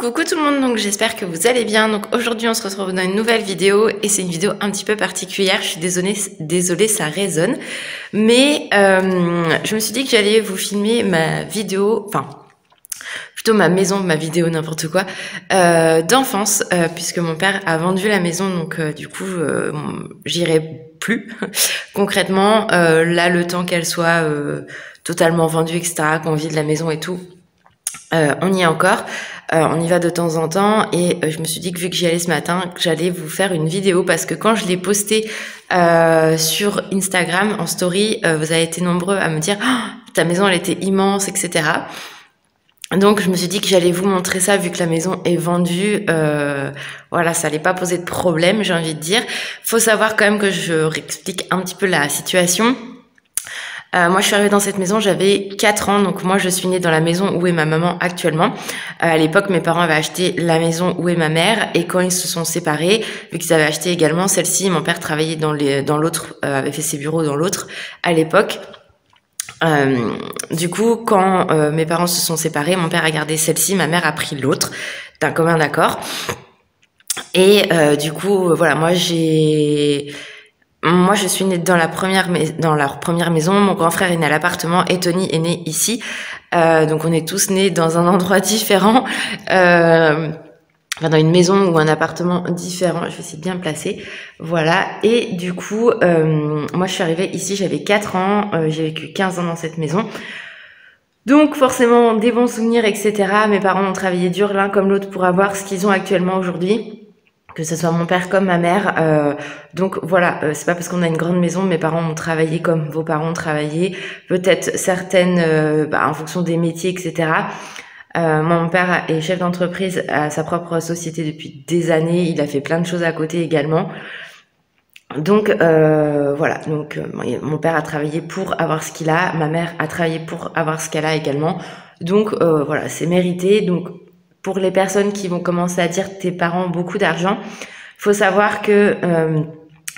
Coucou tout le monde, donc j'espère que vous allez bien. Donc aujourd'hui on se retrouve dans une nouvelle vidéo et c'est une vidéo un petit peu particulière. Je suis désolée, ça résonne. Mais je me suis dit que j'allais vous filmer ma vidéo, enfin plutôt ma maison, ma vidéo, n'importe quoi, d'enfance, puisque mon père a vendu la maison, donc du coup j'irai plus concrètement. Là le temps qu'elle soit totalement vendue, etc., qu'on vide la maison et tout. On y est encore, on y va de temps en temps et je me suis dit que vu que j'y allais ce matin, que j'allais vous faire une vidéo parce que quand je l'ai postée sur Instagram en story, vous avez été nombreux à me dire oh, ta maison elle était immense, etc. Donc je me suis dit que j'allais vous montrer ça vu que la maison est vendue. Voilà, ça allait pas poser de problème, j'ai envie de dire. Faut savoir quand même que je réexplique un petit peu la situation. Moi, je suis arrivée dans cette maison, j'avais 4 ans, donc moi, je suis née dans la maison où est ma maman actuellement. À l'époque, mes parents avaient acheté la maison où est ma mère, et quand ils se sont séparés, vu qu'ils avaient acheté également celle-ci, mon père travaillait dans l'autre, avait fait ses bureaux dans l'autre à l'époque. Du coup, quand mes parents se sont séparés, mon père a gardé celle-ci, ma mère a pris l'autre, d'un commun accord. Et du coup, voilà, moi, je suis née dans leur première maison. Mon grand frère est né à l'appartement et Tony est né ici. Donc on est tous nés dans un endroit différent, dans une maison ou un appartement différent. Je vais essayer de bien me placer. Voilà. Et du coup, moi je suis arrivée ici, j'avais 4 ans. J'ai vécu 15 ans dans cette maison. Donc forcément des bons souvenirs, etc. Mes parents ont travaillé dur l'un comme l'autre pour avoir ce qu'ils ont actuellement aujourd'hui. Que ce soit mon père comme ma mère. Donc voilà, c'est pas parce qu'on a une grande maison, mes parents ont travaillé comme vos parents ont travaillé, peut-être certaines en fonction des métiers, etc. Mon père est chef d'entreprise à sa propre société depuis des années, il a fait plein de choses à côté également. Donc voilà, donc mon père a travaillé pour avoir ce qu'il a, ma mère a travaillé pour avoir ce qu'elle a également. Donc voilà, c'est mérité. Donc pour les personnes qui vont commencer à dire tes parents ont beaucoup d'argent, faut savoir que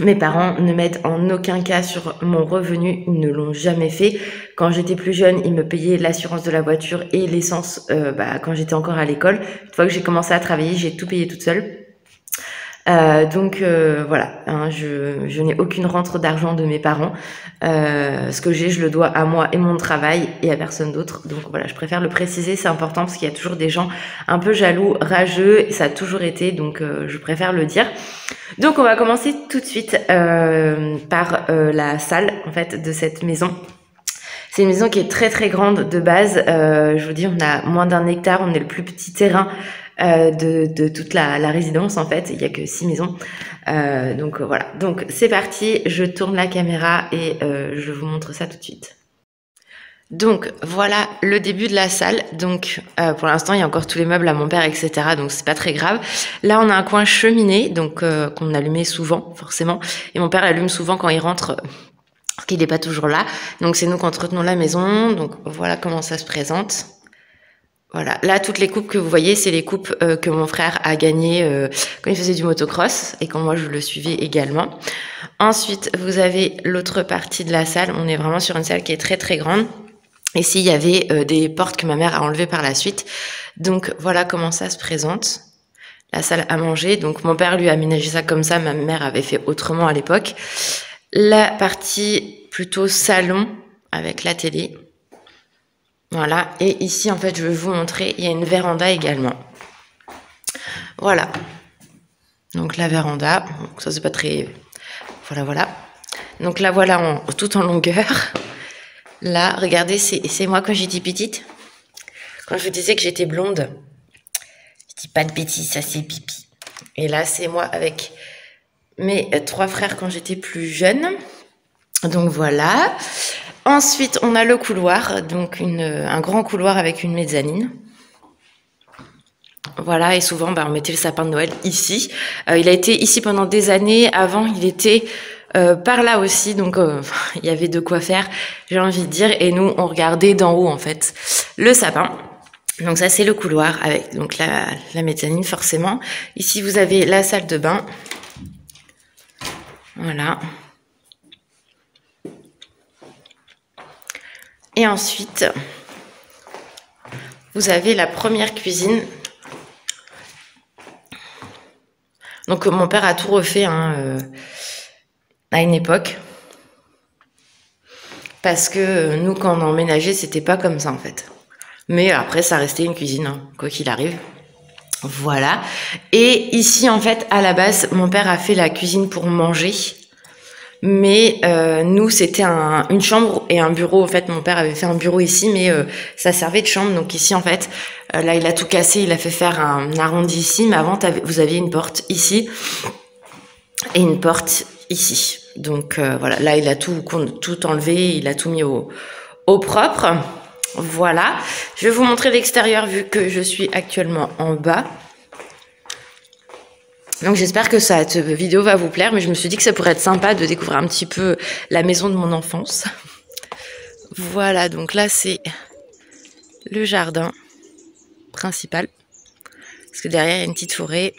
mes parents ne m'aident en aucun cas sur mon revenu, ils ne l'ont jamais fait. Quand j'étais plus jeune, ils me payaient l'assurance de la voiture et l'essence quand j'étais encore à l'école. Une fois que j'ai commencé à travailler, j'ai tout payé toute seule. Donc voilà, hein, je n'ai aucune rentrée d'argent de mes parents. Ce que j'ai, je le dois à moi et mon travail et à personne d'autre. Donc voilà, je préfère le préciser, c'est important parce qu'il y a toujours des gens un peu jaloux, rageux, et ça a toujours été, donc je préfère le dire. Donc on va commencer tout de suite par la salle en fait de cette maison. C'est une maison qui est très très grande de base. Je vous dis, on a moins d'1 hectare, on est le plus petit terrain de toute la résidence en fait. Il y a que 6 maisons. Donc voilà. Donc c'est parti. Je tourne la caméra et je vous montre ça tout de suite. Donc voilà le début de la salle. Donc pour l'instant il y a encore tous les meubles à mon père, etc. Donc c'est pas très grave. Là on a un coin cheminée, donc qu'on allumait souvent forcément. Et mon père l'allume souvent quand il rentre. Parce qu'il n'est pas toujours là. Donc c'est nous qui entretenons la maison. Donc voilà comment ça se présente. Voilà. Là, toutes les coupes que vous voyez, c'est les coupes que mon frère a gagnées quand il faisait du motocross et quand moi je le suivais également. Ensuite, vous avez l'autre partie de la salle. On est vraiment sur une salle qui est très très grande. Ici, il y avait des portes que ma mère a enlevées par la suite. Donc voilà comment ça se présente. La salle à manger. Donc mon père lui a aménagé ça comme ça. Ma mère avait fait autrement à l'époque. La partie plutôt salon avec la télé. Voilà. Et ici, en fait, je vais vous montrer, il y a une véranda également. Voilà. Donc la véranda. Donc, ça, c'est pas très... Voilà, voilà. Donc là, voilà, tout en longueur. Là, regardez, c'est moi quand j'étais petite. Quand je vous disais que j'étais blonde. Je dis pas de bêtises, ça c'est pipi. Et là, c'est moi avec... mes 3 frères quand j'étais plus jeune. Donc voilà. Ensuite, on a le couloir, donc un grand couloir avec une mezzanine. Voilà, et souvent, on mettait le sapin de Noël ici. Il a été ici pendant des années. Avant, il était par là aussi, donc il y avait de quoi faire, j'ai envie de dire. Et nous, on regardait d'en haut, en fait, le sapin. Donc ça, c'est le couloir avec donc la mezzanine, forcément. Ici, vous avez la salle de bain. Voilà. Et ensuite, vous avez la première cuisine Donc mon père a tout refait hein, à une époque. Parce que nous, quand on a emménagé, c'était pas comme ça en fait. Mais après, ça restait une cuisine, hein, quoi qu'il arrive. Voilà. Et ici, en fait, à la base, mon père a fait la cuisine pour manger. Mais nous, c'était une chambre et un bureau. En fait, mon père avait fait un bureau ici, mais ça servait de chambre. Donc ici, en fait, là, il a tout cassé. Il a fait faire un arrondi ici. Mais avant, vous aviez une porte ici et une porte ici. Donc voilà, là, il a tout enlevé. Il a tout mis au propre. Voilà. Je vais vous montrer l'extérieur vu que je suis actuellement en bas. Donc j'espère que cette vidéo va vous plaire, mais je me suis dit que ça pourrait être sympa de découvrir un petit peu la maison de mon enfance. Voilà, donc là c'est le jardin principal. Parce que derrière il y a une petite forêt.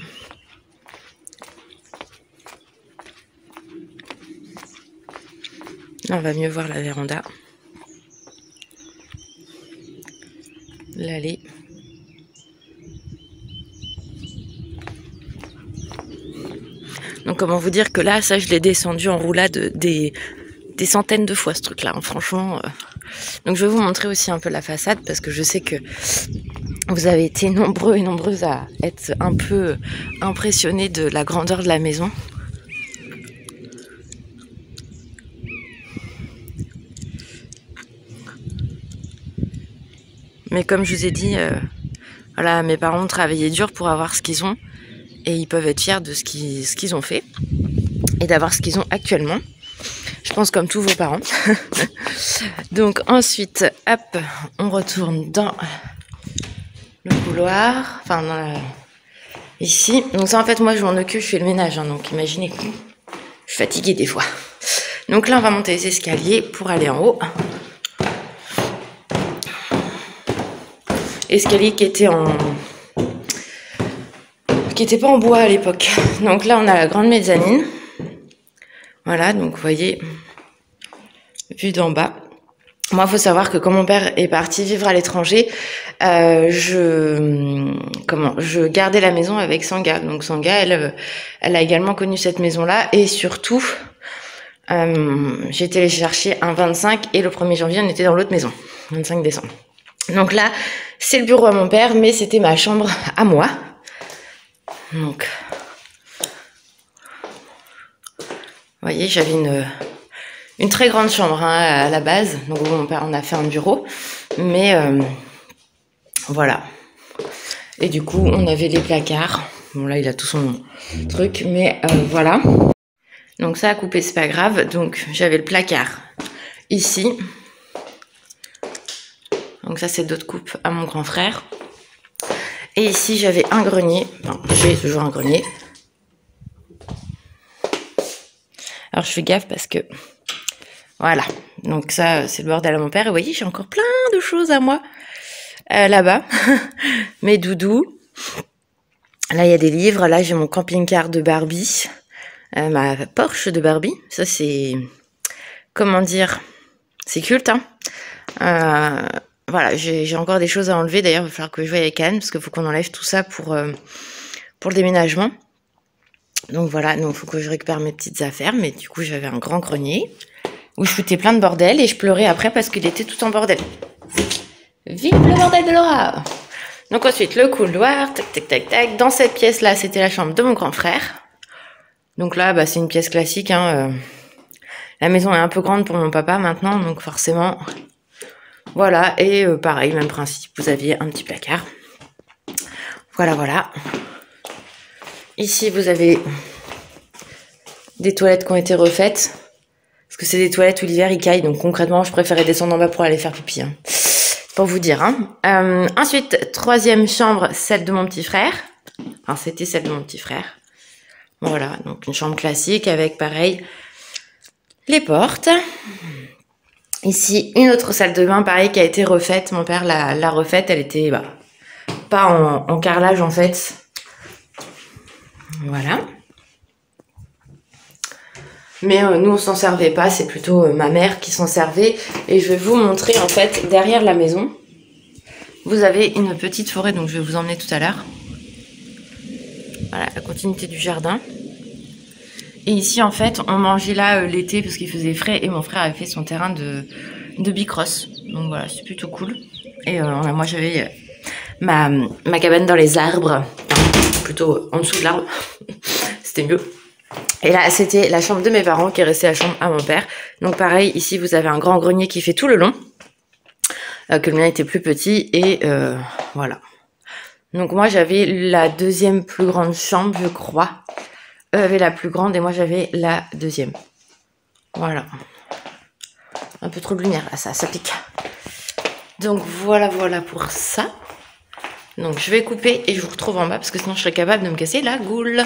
Là on va mieux voir la véranda. L'allée. Donc comment vous dire que là, ça je l'ai descendu en roulade des centaines de fois ce truc là, hein, franchement. Donc je vais vous montrer aussi un peu la façade parce que je sais que vous avez été nombreux et nombreuses à être un peu impressionnés de la grandeur de la maison. Mais comme je vous ai dit, voilà, mes parents ont travaillé dur pour avoir ce qu'ils ont. Et ils peuvent être fiers de ce qu'ils ont fait et d'avoir ce qu'ils ont actuellement. Je pense comme tous vos parents. Donc ensuite, hop, on retourne dans le couloir, enfin ici. Donc ça en fait moi je m'en occupe, je fais le ménage, hein, donc imaginez que je suis fatiguée des fois. Donc là on va monter les escaliers pour aller en haut. Escalier qui était pas en bois à l'époque. Donc là, on a la grande mezzanine. Voilà, donc vous voyez, vue d'en bas. Moi, il faut savoir que quand mon père est parti vivre à l'étranger, je gardais la maison avec Sanga. Donc Sanga, elle a également connu cette maison-là. Et surtout, j'ai été les chercher un 25 et le 1er janvier, on était dans l'autre maison, 25 décembre. Donc là, c'est le bureau à mon père, mais c'était ma chambre à moi. Donc, vous voyez, j'avais une très grande chambre hein, à la base. Donc, mon père en a fait un bureau. Mais voilà. Et du coup, on avait les placards. Bon, là, il a tout son truc. Mais voilà. Donc, ça à couper, c'est pas grave. Donc, j'avais le placard ici. Donc, ça, c'est d'autres coupes à mon grand frère. Et ici, j'avais un grenier. Enfin, j'ai toujours un grenier. Alors, je fais gaffe parce que... Voilà. Donc ça, c'est le bordel à mon père. Et vous voyez, j'ai encore plein de choses à moi. Là-bas. Mes doudous. Là, il y a des livres. Là, j'ai mon camping-car de Barbie. Ma Porsche de Barbie. Ça, c'est... Comment dire? C'est culte, hein. Voilà, j'ai encore des choses à enlever. D'ailleurs, il va falloir que je voie avec Anne, parce qu'il faut qu'on enlève tout ça pour le déménagement. Donc voilà, donc il faut que je récupère mes petites affaires. Mais du coup, j'avais un grand grenier où je foutais plein de bordel et je pleurais après parce qu'il était tout en bordel. Vive le bordel de Laura! Donc ensuite, le couloir, tac, tac, tac, tac. Dans cette pièce-là, c'était la chambre de mon grand frère. Donc là, bah, c'est une pièce classique. Hein. La maison est un peu grande pour mon papa maintenant, donc forcément... Voilà, et pareil, même principe, vous aviez un petit placard. Voilà, voilà. Ici, vous avez des toilettes qui ont été refaites. Parce que c'est des toilettes où l'hiver, il caille. Donc concrètement, je préférais descendre en bas pour aller faire pipi. Hein. Pour vous dire. Hein. Ensuite, troisième chambre, celle de mon petit frère. Enfin, c'était celle de mon petit frère. Voilà, donc une chambre classique avec, pareil, les portes. Ici, une autre salle de bain, pareil, qui a été refaite. Mon père l'a refaite. Elle était pas en carrelage, en fait. Voilà. Mais nous, on s'en servait pas. C'est plutôt ma mère qui s'en servait. Et je vais vous montrer, en fait, derrière la maison, vous avez une petite forêt. Donc, je vais vous emmener tout à l'heure. Voilà, la continuité du jardin. Et ici, en fait, on mangeait là l'été parce qu'il faisait frais et mon frère avait fait son terrain de bicross. Donc voilà, c'est plutôt cool. Et moi, j'avais ma cabane dans les arbres, plutôt en dessous de l'arbre. C'était mieux. Et là, c'était la chambre de mes parents qui est restée la chambre à mon père. Donc pareil, ici, vous avez un grand grenier qui fait tout le long. Que le mien était plus petit. Et voilà. Donc moi, j'avais la deuxième plus grande chambre, je crois. Eux avaient la plus grande et moi, j'avais la deuxième. Voilà. Un peu trop de lumière, là, ça pique. Donc voilà pour ça. Donc je vais couper et je vous retrouve en bas parce que sinon je serais capable de me casser la goule.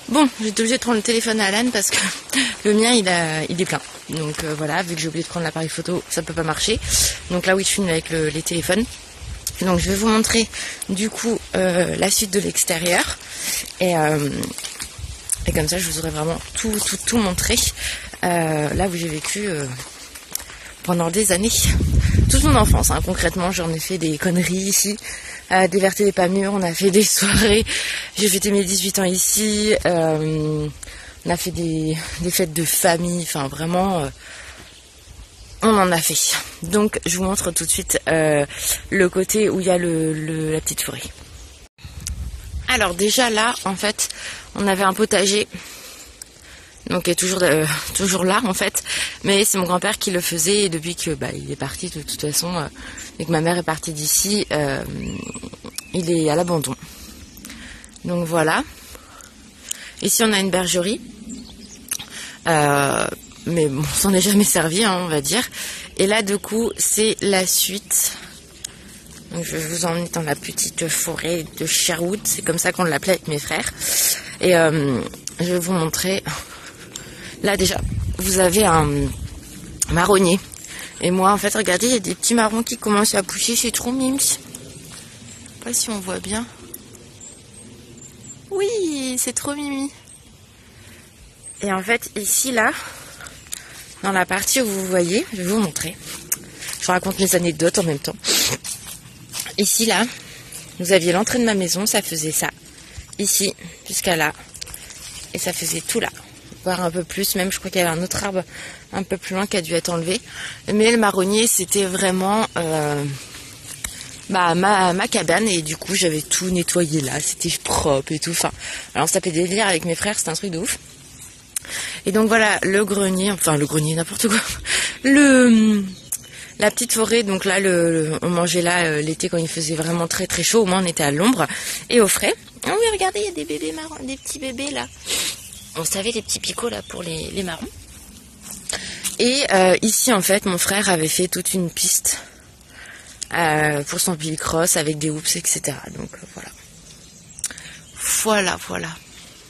Bon, j'ai été obligée de prendre le téléphone à Alan parce que le mien il est plein. Donc voilà, vu que j'ai oublié de prendre l'appareil photo, ça peut pas marcher. Donc là oui, je filme avec les téléphones. Donc je vais vous montrer du coup la suite de l'extérieur. Et comme ça je vous aurai vraiment tout montré. Là où j'ai vécu pendant des années. Toute mon enfance, hein. Concrètement, j'en ai fait des conneries ici, des vertes et des pas mûres, on a fait des soirées, j'ai fêté mes 18 ans ici, on a fait des fêtes de famille, enfin vraiment, on en a fait. Donc, je vous montre tout de suite le côté où il y a la petite forêt. Alors déjà là, en fait, on avait un potager. Donc il est toujours là en fait, mais c'est mon grand-père qui le faisait et depuis que il est parti de toute façon et que ma mère est partie d'ici, il est à l'abandon. Donc voilà. Ici on a une bergerie, mais bon, on s'en est jamais servi, hein, on va dire. Et là du coup c'est la suite. Donc je vais vous emmener dans la petite forêt de Sherwood, c'est comme ça qu'on l'appelait avec mes frères. Et je vais vous montrer. Là déjà, vous avez un marronnier. Et moi, en fait, regardez, il y a des petits marrons qui commencent à pousser. C'est trop mimi. Je sais pas si on voit bien. Oui, c'est trop mimi. Et en fait, ici, là, dans la partie où vous voyez, je vais vous montrer. Je vous raconte mes anecdotes en même temps. Ici, là, vous aviez l'entrée de ma maison. Ça faisait ça. Ici, jusqu'à là. Et ça faisait tout là. Un peu plus, même je crois qu'il y avait un autre arbre un peu plus loin qui a dû être enlevé, mais le marronnier c'était vraiment ma cabane et du coup j'avais tout nettoyé là, c'était propre et tout, enfin alors on se tapait des délires avec mes frères, c'était un truc de ouf. Et donc voilà le grenier, n'importe quoi, la petite forêt, donc là on mangeait là l'été quand il faisait vraiment très très chaud, au moins on était à l'ombre et au frais. Oh oui, regardez, il y a des bébés marrons, des petits bébés là. On savait les petits picots là pour les marrons. Et ici en fait mon frère avait fait toute une piste pour son bicross avec des hoops, etc. Donc voilà.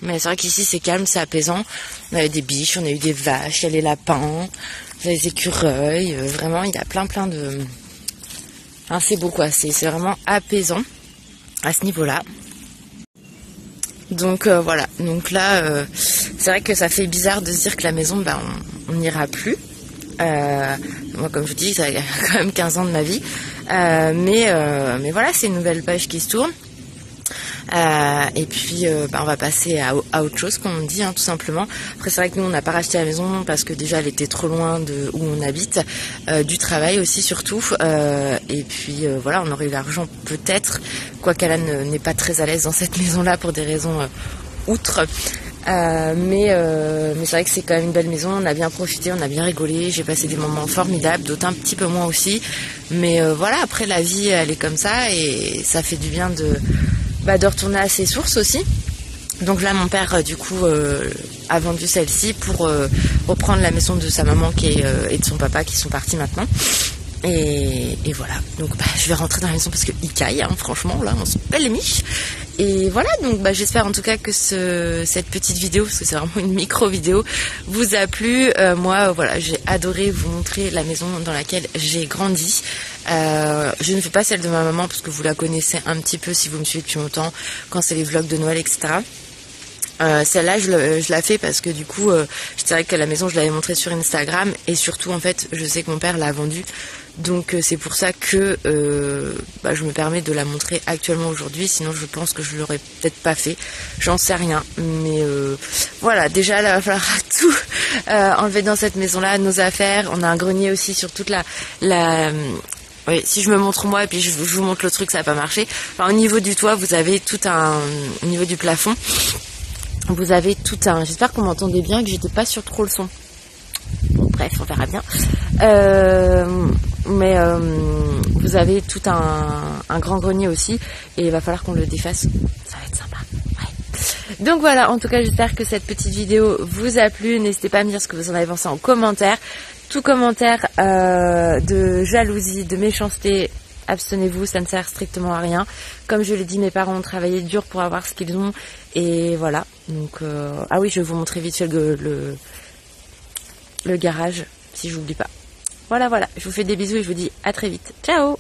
Mais c'est vrai qu'ici c'est calme, c'est apaisant. On avait des biches, on a eu des vaches, il y a les lapins, il y a des écureuils. Vraiment il y a plein de... Enfin, c'est beau quoi, c'est vraiment apaisant à ce niveau-là. Donc voilà, donc là c'est vrai que ça fait bizarre de se dire que la maison on n'ira plus. Moi comme je vous dis, ça a quand même 15 ans de ma vie. Mais voilà, c'est une nouvelle page qui se tourne. Et puis on va passer à autre chose, comme on dit, hein, tout simplement. Après c'est vrai que nous on n'a pas racheté la maison parce que déjà elle était trop loin de où on habite, du travail aussi surtout, et puis voilà, on aurait eu l'argent peut-être, quoique Alan n'est pas très à l'aise dans cette maison là pour des raisons outre, mais c'est vrai que c'est quand même une belle maison, on a bien profité, on a bien rigolé, j'ai passé des moments formidables, d'autres un petit peu moins aussi, mais voilà, après la vie elle est comme ça et ça fait du bien de retourner à ses sources aussi. Donc là mon père du coup a vendu celle-ci pour reprendre la maison de sa maman et de son papa qui sont partis maintenant. Et voilà, donc je vais rentrer dans la maison parce qu'il caille, hein, franchement là on se pèle les miches. Et voilà, donc j'espère en tout cas que cette petite vidéo, parce que c'est vraiment une micro vidéo, vous a plu. Moi voilà, j'ai adoré vous montrer la maison dans laquelle j'ai grandi. Je ne fais pas celle de ma maman parce que vous la connaissez un petit peu si vous me suivez depuis longtemps, quand c'est les vlogs de Noël, etc. Celle-là, je la fais parce que du coup, c'est vrai que la maison, je l'avais montrée sur Instagram et surtout, en fait, je sais que mon père l'a vendue. Donc, c'est pour ça que je me permets de la montrer actuellement aujourd'hui. Sinon, je pense que je l'aurais peut-être pas fait. J'en sais rien. Mais voilà, déjà, là, il va falloir tout enlever dans cette maison-là, nos affaires. On a un grenier aussi sur toute oui, si je me montre moi et puis je vous montre le truc, ça va pas marcher. Enfin, au niveau du toit, vous avez au niveau du plafond, vous avez tout un... J'espère qu'on m'entendait bien, que j'étais pas sur trop le son. Bon, bref, on verra bien. Vous avez tout un grand grenier aussi. Et il va falloir qu'on le défasse. Ça va être sympa. Ouais. Donc voilà, en tout cas, j'espère que cette petite vidéo vous a plu. N'hésitez pas à me dire ce que vous en avez pensé en commentaire. Tout commentaire de jalousie, de méchanceté, abstenez-vous, ça ne sert strictement à rien. Comme je l'ai dit, mes parents ont travaillé dur pour avoir ce qu'ils ont. Et voilà. Donc, ah oui, je vais vous montrer vite fait le garage, si j'oublie pas. Voilà, je vous fais des bisous et je vous dis à très vite. Ciao!